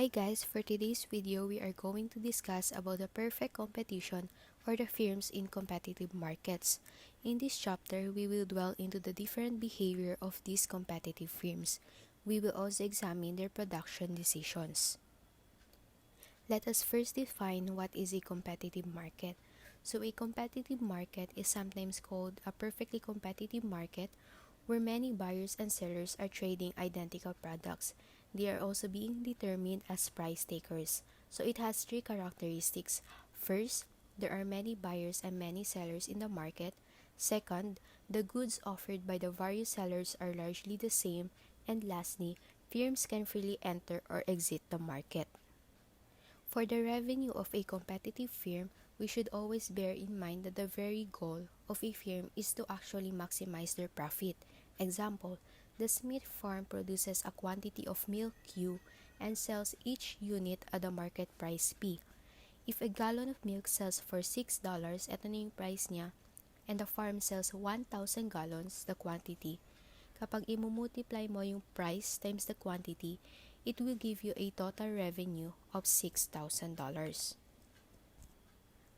Hi guys, for today's video we are going to discuss about the perfect competition or the firms in competitive markets. In this chapter, we will dwell into the different behavior of these competitive firms. We will also examine their production decisions. Let us first define what is a competitive market. So a competitive market is sometimes called a perfectly competitive market where many buyers and sellers are trading identical products. They are also being determined as price takers. So it has three characteristics. First, there are many buyers and many sellers in the market. Second, the goods offered by the various sellers are largely the same. And lastly, firms can freely enter or exit the market. For the revenue of a competitive firm, we should always bear in mind that the very goal of a firm is to actually maximize their profit. Example, the Smith farm produces a quantity of milk Q and sells each unit at the market price P. If a gallon of milk sells for $6, ito na yung price niya, and the farm sells 1,000 gallons, the quantity, kapag imumultiply mo yung price times the quantity, it will give you a total revenue of $6,000.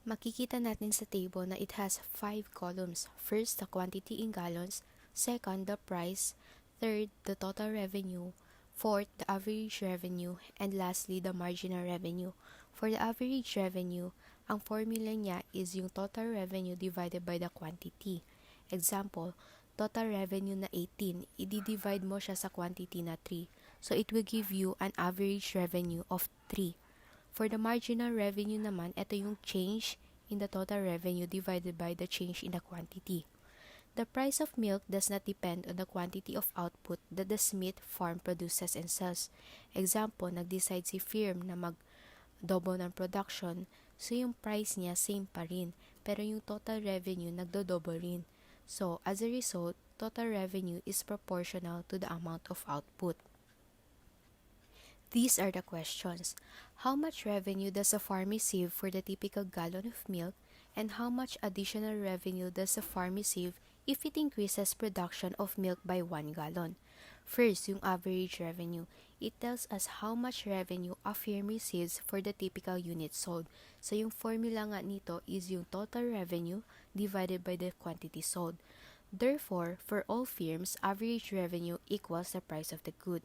Makikita natin sa table na it has 5 columns. First, the quantity in gallons. Second, the price. Third, the total revenue. Fourth, the average revenue. And lastly, the marginal revenue. For the average revenue, ang formula niya is yung total revenue divided by the quantity. Example, total revenue na 18, i-divide mo siya sa quantity na 3. So it will give you an average revenue of 3. For the marginal revenue naman, ito yung change in the total revenue divided by the change in the quantity. The price of milk does not depend on the quantity of output that the Smith farm produces and sells. Example, nag-decide si firm na mag-double ng production, so yung price niya same pa rin, pero yung total revenue nagdo-double rin. So, as a result, total revenue is proportional to the amount of output. These are the questions. How much revenue does a farm receive for the typical gallon of milk, and how much additional revenue does the farm receive if it increases production of milk by 1 gallon? First, yung average revenue. It tells us how much revenue a firm receives for the typical unit sold. So, yung formula nga nito is yung total revenue divided by the quantity sold. Therefore, for all firms, average revenue equals the price of the good.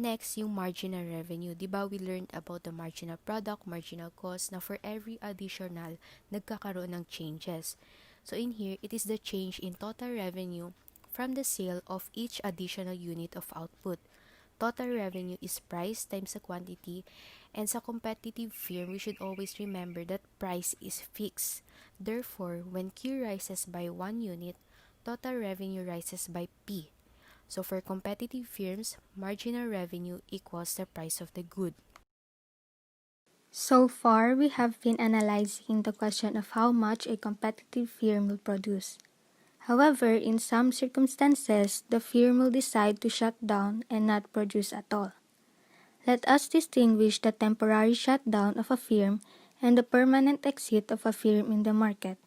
Next, yung marginal revenue. Diba we learned about the marginal product, marginal cost, na for every additional, nagkakaroon ng changes. So in here, it is the change in total revenue from the sale of each additional unit of output. Total revenue is price times the quantity, and sa competitive firm, we should always remember that price is fixed. Therefore, when Q rises by 1 unit, total revenue rises by P. So for competitive firms, marginal revenue equals the price of the good. So far, we have been analyzing the question of how much a competitive firm will produce. However, in some circumstances, the firm will decide to shut down and not produce at all. Let us distinguish the temporary shutdown of a firm and the permanent exit of a firm in the market.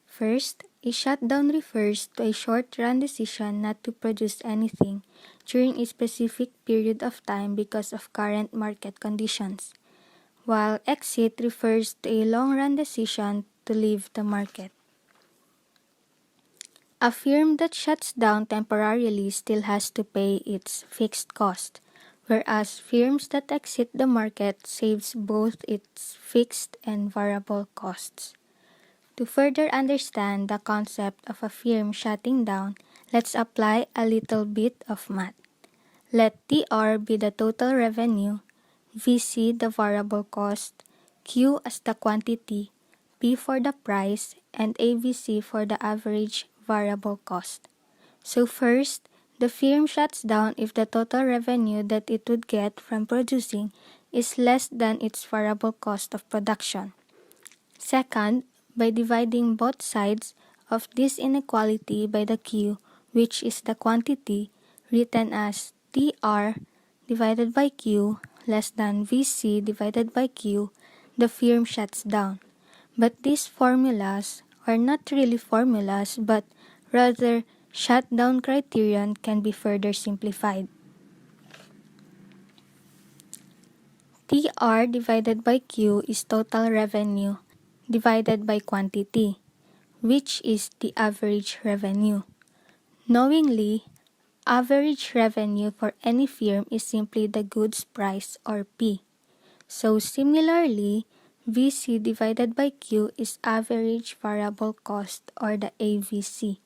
First, a shutdown refers to a short-run decision not to produce anything during a specific period of time because of current market conditions, while exit refers to a long-run decision to leave the market. A firm that shuts down temporarily still has to pay its fixed cost, whereas firms that exit the market saves both its fixed and variable costs. To further understand the concept of a firm shutting down, let's apply a little bit of math. Let TR be the total revenue, VC the variable cost, Q as the quantity, P for the price, and ABC for the average variable cost. So first, the firm shuts down if the total revenue that it would get from producing is less than its variable cost of production. Second, by dividing both sides of this inequality by the Q, which is the quantity, written as TR divided by Q less than VC divided by Q, the firm shuts down. But these formulas are not really formulas, but rather shutdown criterion can be further simplified. TR divided by Q is total revenue divided by quantity, which is the average revenue. Knowingly, average revenue for any firm is simply the goods price or P. So similarly, VC divided by Q is average variable cost or the AVC.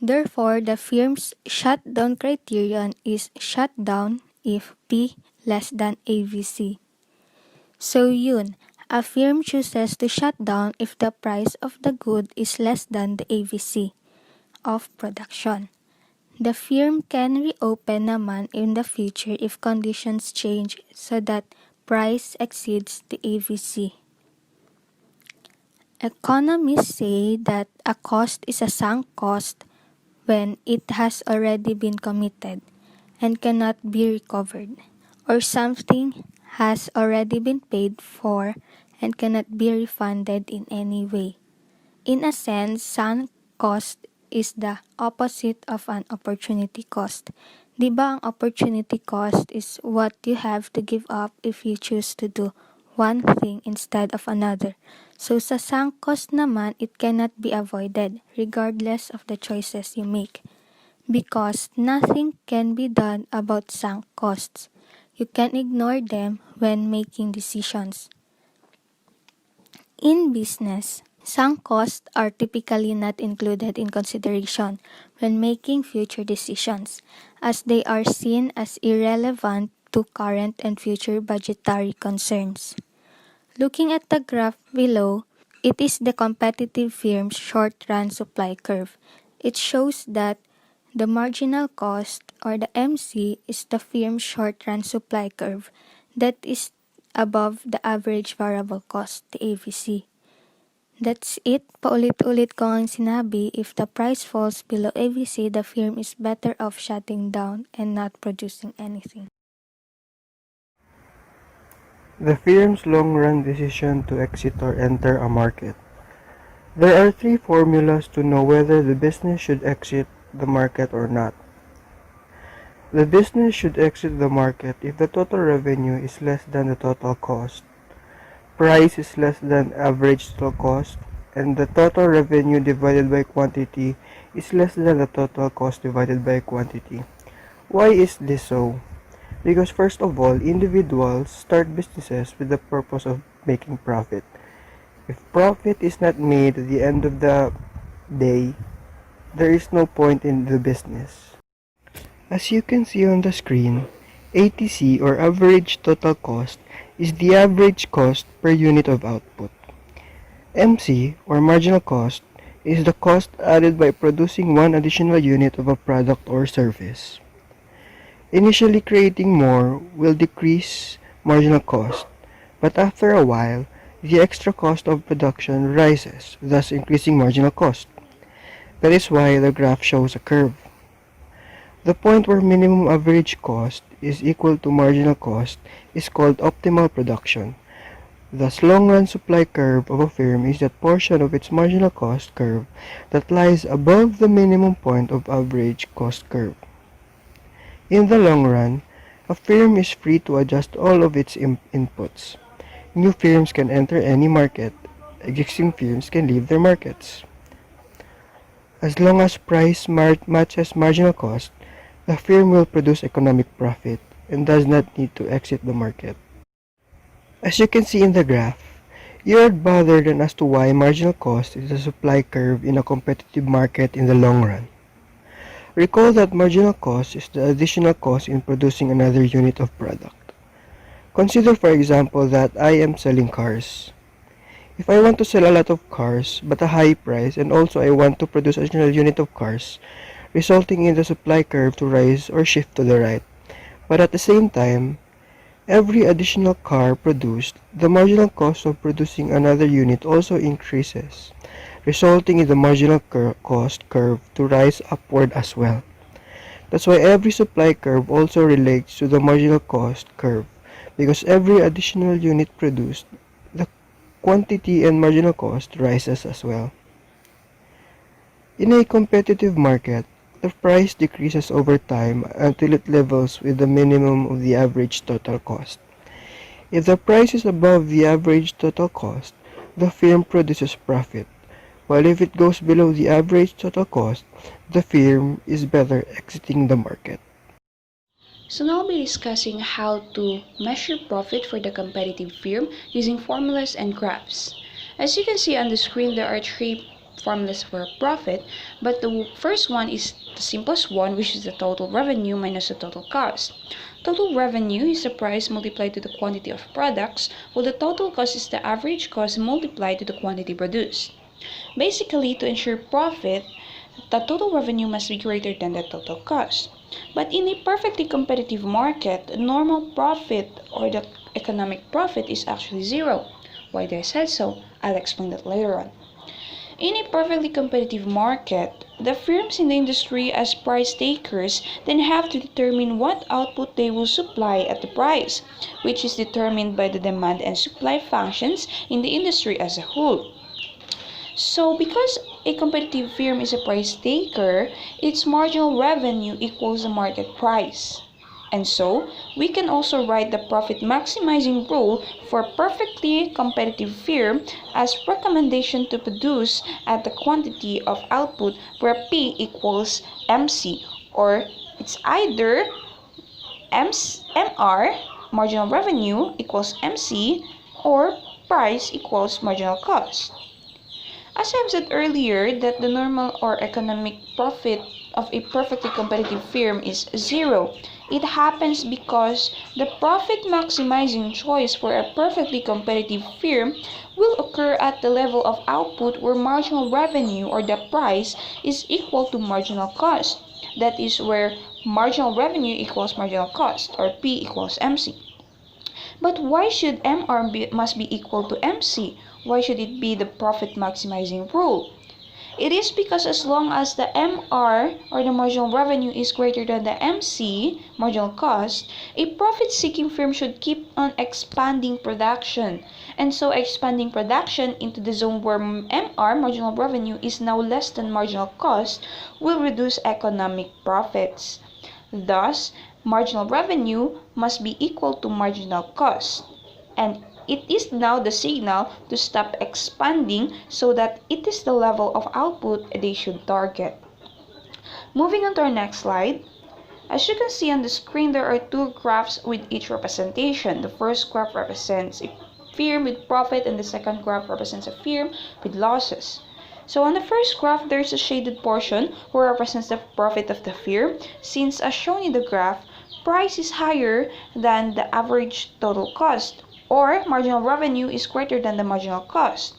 Therefore, the firm's shutdown criterion is shutdown if P less than AVC. So yun, a firm chooses to shut down if the price of the good is less than the AVC of production. The firm can reopen naman in the future if conditions change so that price exceeds the AVC. Economists say that a cost is a sunk cost when it has already been committed and cannot be recovered, or something has already been paid for and cannot be refunded in any way. In a sense, sunk cost is the opposite of an opportunity cost. Diba ang opportunity cost is what you have to give up if you choose to do one thing instead of another. So sa sunk cost naman, it cannot be avoided regardless of the choices you make. Because nothing can be done about sunk costs. You can ignore them when making decisions. In business, sunk costs are typically not included in consideration when making future decisions, as they are seen as irrelevant to current and future budgetary concerns. Looking at the graph below, it is the competitive firm's short-run supply curve. It shows that the marginal cost or the MC is the firm's short-run supply curve that is above the average variable cost, the AVC. That's it. Paulit-ulit ko ang sinabi, if the price falls below AVC, the firm is better off shutting down and not producing anything. The firm's long-run decision to exit or enter a market. There are three formulas to know whether the business should exit the market or not. The business should exit the market if the total revenue is less than the total cost, price is less than average total cost, and the total revenue divided by quantity is less than the total cost divided by quantity. Why is this so? Because first of all, individuals start businesses with the purpose of making profit. If profit is not made at the end of the day, there is no point in the business. As you can see on the screen, ATC or average total cost is the average cost per unit of output. MC or marginal cost is the cost added by producing one additional unit of a product or service. Initially, creating more will decrease marginal cost, but after a while, the extra cost of production rises, thus increasing marginal cost. That is why the graph shows a curve. The point where minimum average cost is equal to marginal cost is called optimal production. Thus, long-run supply curve of a firm is that portion of its marginal cost curve that lies above the minimum point of average cost curve. In the long run, a firm is free to adjust all of its inputs. New firms can enter any market. Existing firms can leave their markets. As long as price matches marginal cost, the firm will produce economic profit and does not need to exit the market. As you can see in the graph, you are bothered as to why marginal cost is the supply curve in a competitive market in the long run. Recall that marginal cost is the additional cost in producing another unit of product. Consider for example that I am selling cars. If I want to sell a lot of cars but a high price and also I want to produce an additional unit of cars, resulting in the supply curve to rise or shift to the right. But at the same time, every additional car produced, the marginal cost of producing another unit also increases, resulting in the marginal cost curve to rise upward as well. That's why every supply curve also relates to the marginal cost curve, because every additional unit produced, the quantity and marginal cost rises as well. In a competitive market, the price decreases over time until it levels with the minimum of the average total cost. If the price is above the average total cost, the firm produces profit, while if it goes below the average total cost, the firm is better exiting the market. So now I'll be discussing how to measure profit for the competitive firm using formulas and graphs. As you can see on the screen, there are three formulas for profit, but the first one is the simplest one, which is the total revenue minus the total cost. Total revenue is the price multiplied to the quantity of products, while the total cost is the average cost multiplied to the quantity produced. Basically, to ensure profit, the total revenue must be greater than the total cost. But in a perfectly competitive market, normal profit or the economic profit is actually zero. Why did I say so? I'll explain that later on. In a perfectly competitive market, the firms in the industry as price takers then have to determine what output they will supply at the price, which is determined by the demand and supply functions in the industry as a whole. So, because a competitive firm is a price taker, its marginal revenue equals the market price. And so, we can also write the profit maximizing rule for a perfectly competitive firm as recommendation to produce at the quantity of output where P equals MC, or it's either MR, marginal revenue, equals MC, or price equals marginal cost. As I've said earlier, that the normal or economic profit of a perfectly competitive firm is zero. It happens because the profit maximizing choice for a perfectly competitive firm will occur at the level of output where marginal revenue or the price is equal to marginal cost. That is where marginal revenue equals marginal cost, or P equals MC. But why should must be equal to MC? Why should it be the profit maximizing rule? It is because as long as the MR or the marginal revenue is greater than the MC, marginal cost, a profit-seeking firm should keep on expanding production. And so expanding production into the zone where MR, marginal revenue, is now less than marginal cost will reduce economic profits. Thus, marginal revenue must be equal to marginal cost. And it is now the signal to stop expanding so that it is the level of output they should target. Moving on to our next slide. As you can see on the screen, there are two graphs with each representation. The first graph represents a firm with profit and the second graph represents a firm with losses. So on the first graph, there is a shaded portion which represents the profit of the firm, since as shown in the graph, price is higher than the average total cost, or marginal revenue is greater than the marginal cost.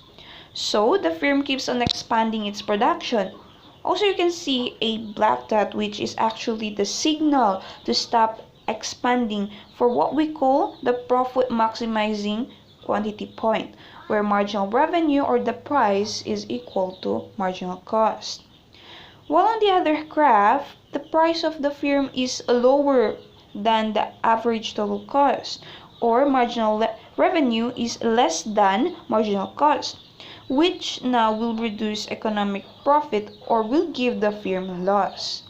So the firm keeps on expanding its production. Also, you can see a black dot, which is actually the signal to stop expanding for what we call the profit maximizing quantity point, where marginal revenue or the price is equal to marginal cost. While on the other graph, the price of the firm is lower than the average total cost, or marginal revenue is less than marginal cost, which now will reduce economic profit or will give the firm loss.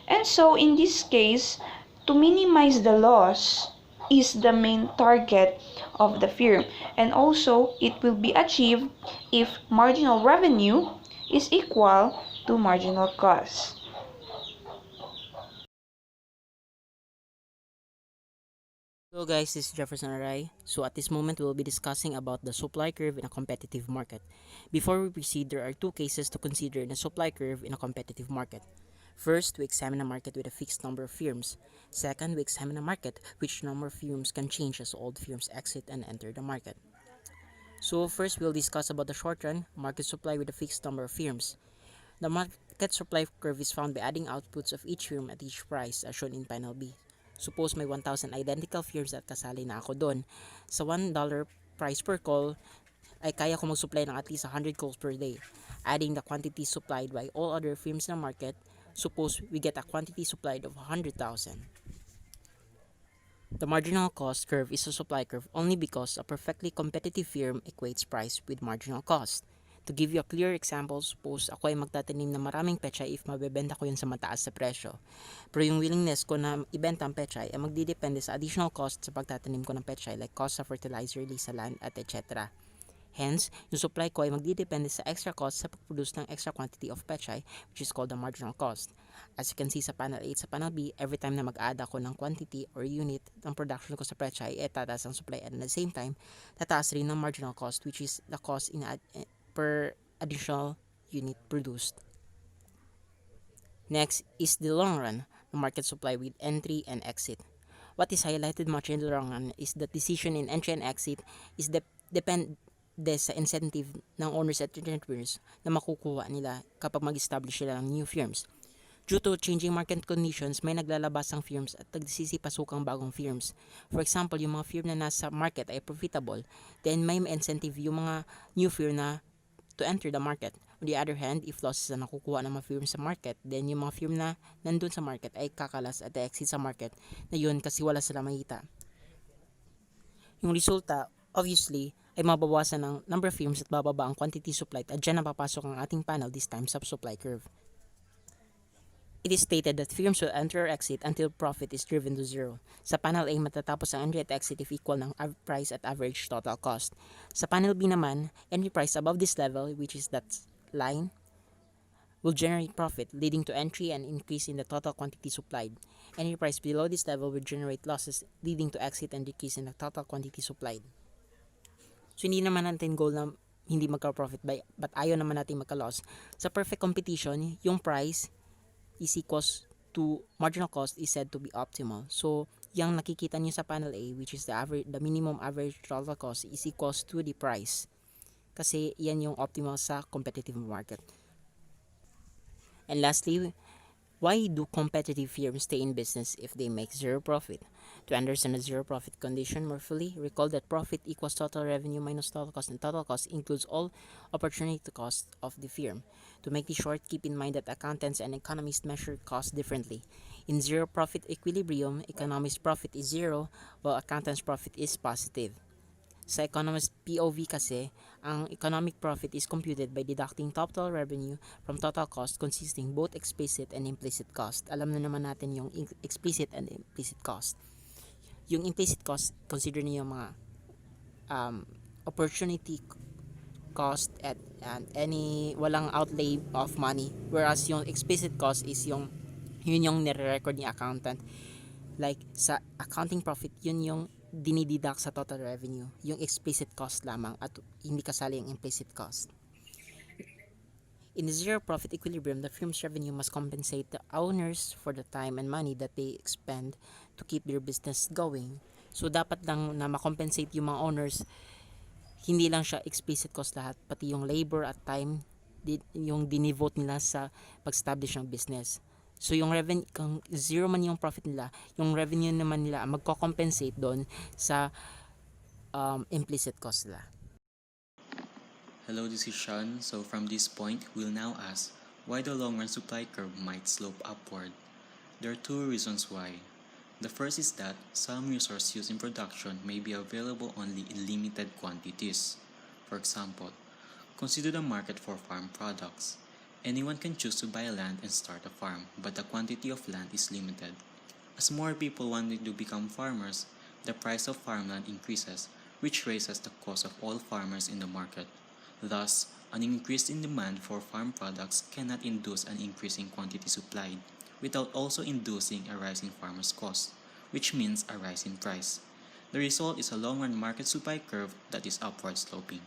And so in this case, to minimize the loss is the main target of the firm, and also it will be achieved if marginal revenue is equal to marginal cost. Hello guys, this is Jefferson Aray. So at this moment we will be discussing about the supply curve in a competitive market. Before we proceed, there are two cases to consider in a supply curve in a competitive market. First, we examine a market with a fixed number of firms. Second, we examine a market which number of firms can change as old firms exit and enter the market. So first, we'll discuss about the short run market supply with a fixed number of firms. The market supply curve is found by adding outputs of each firm at each price as shown in panel B. Suppose may 1,000 identical firms at kasali na ako doon. Sa $1 price per call, ay kaya ko mag-supply ng at least 100 calls per day. Adding the quantity supplied by all other firms in the market, suppose we get a quantity supplied of 100,000. The marginal cost curve is a supply curve only because a perfectly competitive firm equates price with marginal cost. To give you a clear example, suppose ako ay magtatanim ng maraming pechay if mabebenta ko yun sa mataas na presyo. Pero yung willingness ko na ibenta ang pechay ay magdidepende sa additional cost sa pagtatanim ko ng pechay like cost sa fertilizer, lease sa land, at etc. Hence, yung supply ko ay magdidepende sa extra cost sa pag-produce ng extra quantity of pechay, which is called the marginal cost. As you can see sa panel A at sa panel B, every time na mag-add ako ng quantity or unit ng production ko sa pechay, tataas ang supply, and at the same time, tataas rin ng marginal cost, which is the cost per additional unit produced. Next is the long run, the market supply with entry and exit. What is highlighted much in the long run is that decision in entry and exit is depend sa incentive ng owners at entrepreneurs na makukuha nila kapag mag-establish sila ng new firms. Due to changing market conditions, may naglalabas ang firms at nagsisipasukang bagong firms. For example, yung mga firm na nasa market ay profitable, then may incentive yung mga new firm na to enter the market. On the other hand, if losses na nakukuha ng mga firm sa market, then yung mga firm na nandun sa market ay kakalas at exit sa market na yun kasi wala sila makita. Yung resulta, obviously, ay mabawasan ng number of firms at bababa ang quantity supplied at dyan napapasok ang ating panel this time sa supply curve. It is stated that firms will enter or exit until profit is driven to zero. Sa panel A, matatapos ang entry at exit if equal ng price at average total cost. Sa panel B naman, entry price above this level, which is that line, will generate profit, leading to entry and increase in the total quantity supplied. Entry price below this level will generate losses, leading to exit and decrease in the total quantity supplied. So, hindi naman natin goal na hindi magka-profit but ayaw naman natin magka-loss. Sa perfect competition, yung price is equals to marginal cost is said to be optimal. So, yung nakikita nyo sa panel A, which is the minimum average total cost is equals to the price. Kasi yan yung optimal sa competitive market. And lastly, why do competitive firms stay in business if they make zero profit? To understand the zero profit condition more fully, recall that profit equals total revenue minus total cost, and total cost includes all opportunity costs of the firm. To make this short, keep in mind that accountants and economists measure cost differently. In zero profit equilibrium, economists' profit is zero while accountants' profit is positive. Sa economist POV kasi, ang economic profit is computed by deducting total revenue from total cost consisting both explicit and implicit cost. Alam na naman natin yung explicit and implicit cost. Yung implicit cost, consider niyo yung mga opportunity cost and any walang outlay of money, whereas yung explicit cost is yun yung nire-record ni accountant. Like sa accounting profit, yun yung dinideduct sa total revenue, yung explicit cost lamang at hindi kasali yung implicit cost. In the zero profit equilibrium, the firm's revenue must compensate the owners for the time and money that they expend to keep their business going. So dapat lang na makompensate yung mga owners, hindi lang siya explicit cost lahat, pati yung labor at time yung dinivote nila sa pag-establish ng business. So yung revenue, kung zero man yung profit nila, yung revenue naman nila magko-compensate doon sa implicit cost nila. Hello, this is Sean. So from this point, we'll now ask why the long-run supply curve might slope upward. There are two reasons why. The first is that some resource used in production may be available only in limited quantities. For example, consider the market for farm products. Anyone can choose to buy land and start a farm, but the quantity of land is limited. As more people wanting to become farmers, the price of farmland increases, which raises the cost of all farmers in the market. Thus, an increase in demand for farm products cannot induce an increase in quantity supplied, without also inducing a rise in farmers' cost, which means a rise in price. The result is a long-run market supply curve that is upward sloping.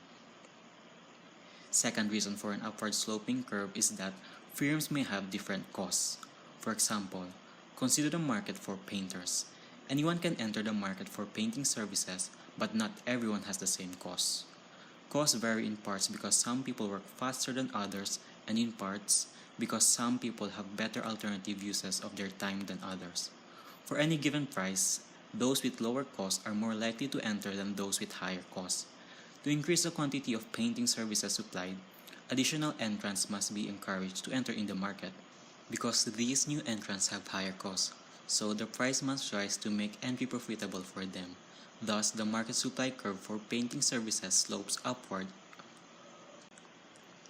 Second reason for an upward sloping curve is that firms may have different costs. For example, consider the market for painters. Anyone can enter the market for painting services, but not everyone has the same costs. Costs vary in parts because some people work faster than others, and in parts because some people have better alternative uses of their time than others. For any given price, those with lower costs are more likely to enter than those with higher costs. To increase the quantity of painting services supplied, additional entrants must be encouraged to enter in the market. Because these new entrants have higher costs, so the price must rise to make entry profitable for them. Thus, the market supply curve for painting services slopes upward.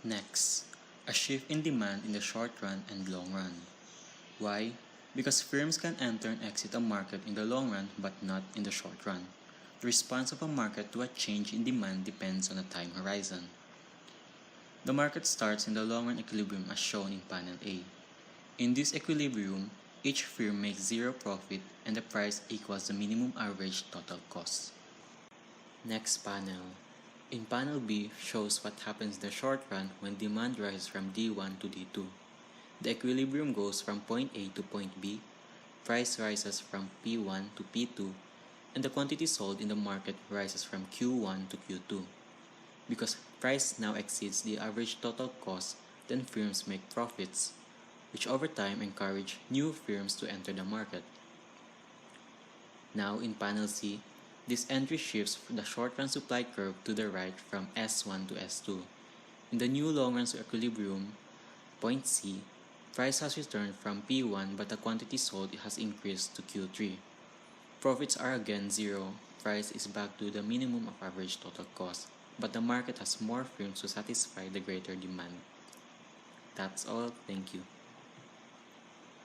Next, a shift in demand in the short run and long run. Why? Because firms can enter and exit a market in the long run but not in the short run. The response of a market to a change in demand depends on a time horizon. The market starts in the long run equilibrium as shown in panel A. In this equilibrium, each firm makes zero profit and the price equals the minimum average total cost. Next panel. In panel B shows what happens in the short run when demand rises from D1 to D2. The equilibrium goes from point A to point B, price rises from P1 to P2, and the quantity sold in the market rises from Q1 to Q2. Because price now exceeds the average total cost, then firms make profits, which over time encourage new firms to enter the market. Now in panel C, this entry shifts the short-run supply curve to the right from S1 to S2. In the new long-run equilibrium, point C, price has returned from P1 but the quantity sold has increased to Q3. Profits are again zero, price is back to the minimum of average total cost, but the market has more firms to satisfy the greater demand. That's all, thank you.